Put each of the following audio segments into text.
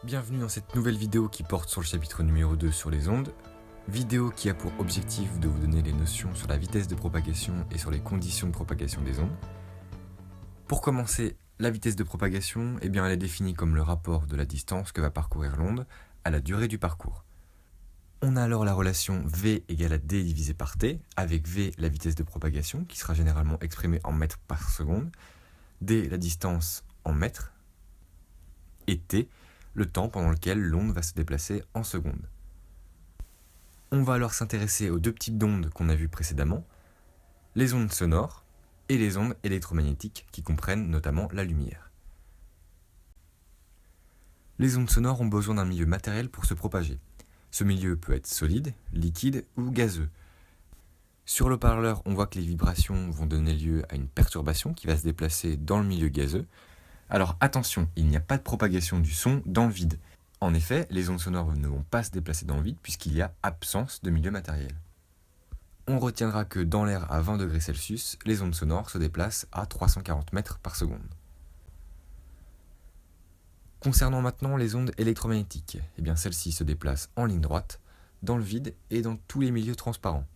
Bienvenue dans cette nouvelle vidéo qui porte sur le chapitre numéro 2 sur les ondes, vidéo qui a pour objectif de vous donner les notions sur la vitesse de propagation et sur les conditions de propagation des ondes. Pour commencer, la vitesse de propagation, elle est définie comme le rapport de la distance que va parcourir l'onde à la durée du parcours. On a alors la relation V égale à D divisé par T, avec V la vitesse de propagation qui sera généralement exprimée en mètres par seconde, D la distance en mètres, et T le temps pendant lequel l'onde va se déplacer en secondes. On va alors s'intéresser aux deux types d'ondes qu'on a vues précédemment, les ondes sonores et les ondes électromagnétiques qui comprennent notamment la lumière. Les ondes sonores ont besoin d'un milieu matériel pour se propager. Ce milieu peut être solide, liquide ou gazeux. Sur le parleur, on voit que les vibrations vont donner lieu à une perturbation qui va se déplacer dans le milieu gazeux. Alors attention, il n'y a pas de propagation du son dans le vide. En effet, les ondes sonores ne vont pas se déplacer dans le vide puisqu'il y a absence de milieu matériel. On retiendra que dans l'air à 20 degrés Celsius, les ondes sonores se déplacent à 340 mètres par seconde. Concernant maintenant les ondes électromagnétiques, celles-ci se déplacent en ligne droite, dans le vide et dans tous les milieux transparents.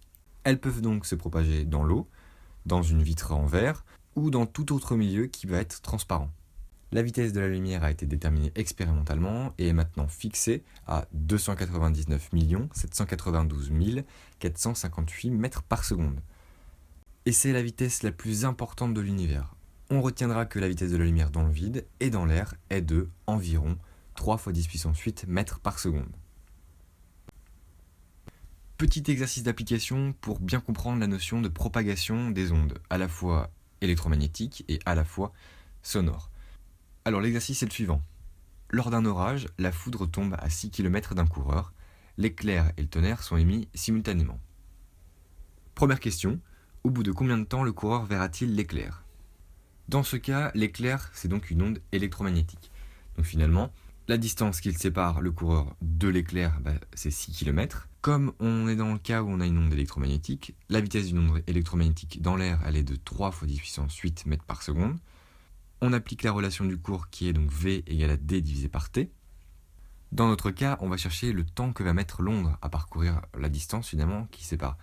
Elles peuvent donc se propager dans l'eau, dans une vitre en verre ou dans tout autre milieu qui va être transparent. La vitesse de la lumière a été déterminée expérimentalement et est maintenant fixée à 299 792 458 mètres par seconde. Et c'est la vitesse la plus importante de l'univers. On retiendra que la vitesse de la lumière dans le vide et dans l'air est de environ 3 × 10 puissance 8 mètres par seconde. Petit exercice d'application pour bien comprendre la notion de propagation des ondes, à la fois électromagnétiques et à la fois sonores. Alors l'exercice est le suivant. Lors d'un orage, la foudre tombe à 6 km d'un coureur. L'éclair et le tonnerre sont émis simultanément. Première question, au bout de combien de temps le coureur verra-t-il l'éclair ? Dans ce cas, l'éclair, c'est donc une onde électromagnétique. Donc finalement, la distance qui sépare le coureur de l'éclair, c'est 6 km. Comme on est dans le cas où on a une onde électromagnétique, la vitesse d'une onde électromagnétique dans l'air, elle est de 3 × 10 puissance 8 mètres par seconde. On applique la relation du cours qui est donc V égale à D divisé par T. Dans notre cas, on va chercher le temps que va mettre l'onde à parcourir la distance finalement qui sépare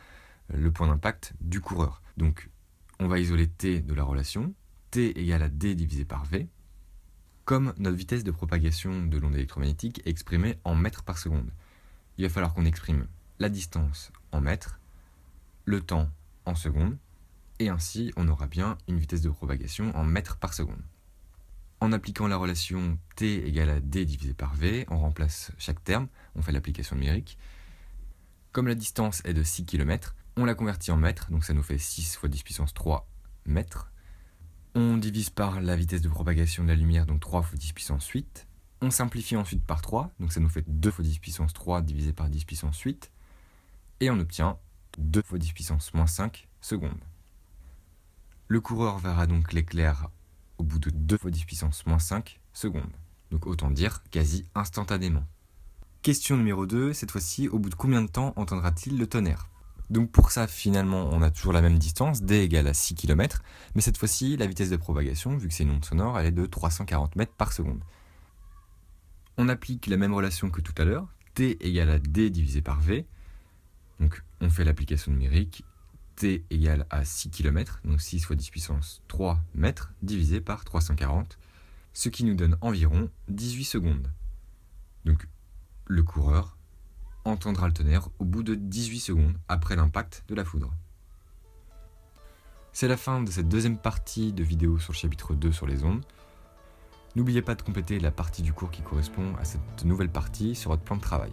le point d'impact du coureur. Donc on va isoler T de la relation, T égale à D divisé par V, comme notre vitesse de propagation de l'onde électromagnétique est exprimée en mètres par seconde. Il va falloir qu'on exprime la distance en mètres, le temps en secondes, et ainsi on aura bien une vitesse de propagation en mètres par seconde. En appliquant la relation T égale à D divisé par V, on remplace chaque terme, on fait l'application numérique. Comme la distance est de 6 km, on la convertit en mètres, donc ça nous fait 6 × 10 puissance 3 mètres. On divise par la vitesse de propagation de la lumière, donc 3 × 10 puissance 8. On simplifie ensuite par 3, donc ça nous fait 2 × 10 puissance 3 divisé par 10 puissance 8. Et on obtient 2 × 10 puissance moins 5 secondes. Le coureur verra donc l'éclair au bout de 2 × 10 puissance moins 5 secondes. Donc autant dire quasi instantanément. Question numéro 2, cette fois-ci, au bout de combien de temps entendra-t-il le tonnerre ? Donc pour ça, finalement, on a toujours la même distance, D égale à 6 km, mais cette fois-ci, la vitesse de propagation, vu que c'est une onde sonore, elle est de 340 mètres par seconde. On applique la même relation que tout à l'heure, T égale à D divisé par V, donc on fait l'application numérique, T égale à 6 km, donc 6 × 10 puissance 3 mètres, divisé par 340, ce qui nous donne environ 18 secondes. Donc le coureur entendra le tonnerre au bout de 18 secondes après l'impact de la foudre. C'est la fin de cette deuxième partie de vidéo sur le chapitre 2 sur les ondes. N'oubliez pas de compléter la partie du cours qui correspond à cette nouvelle partie sur votre plan de travail.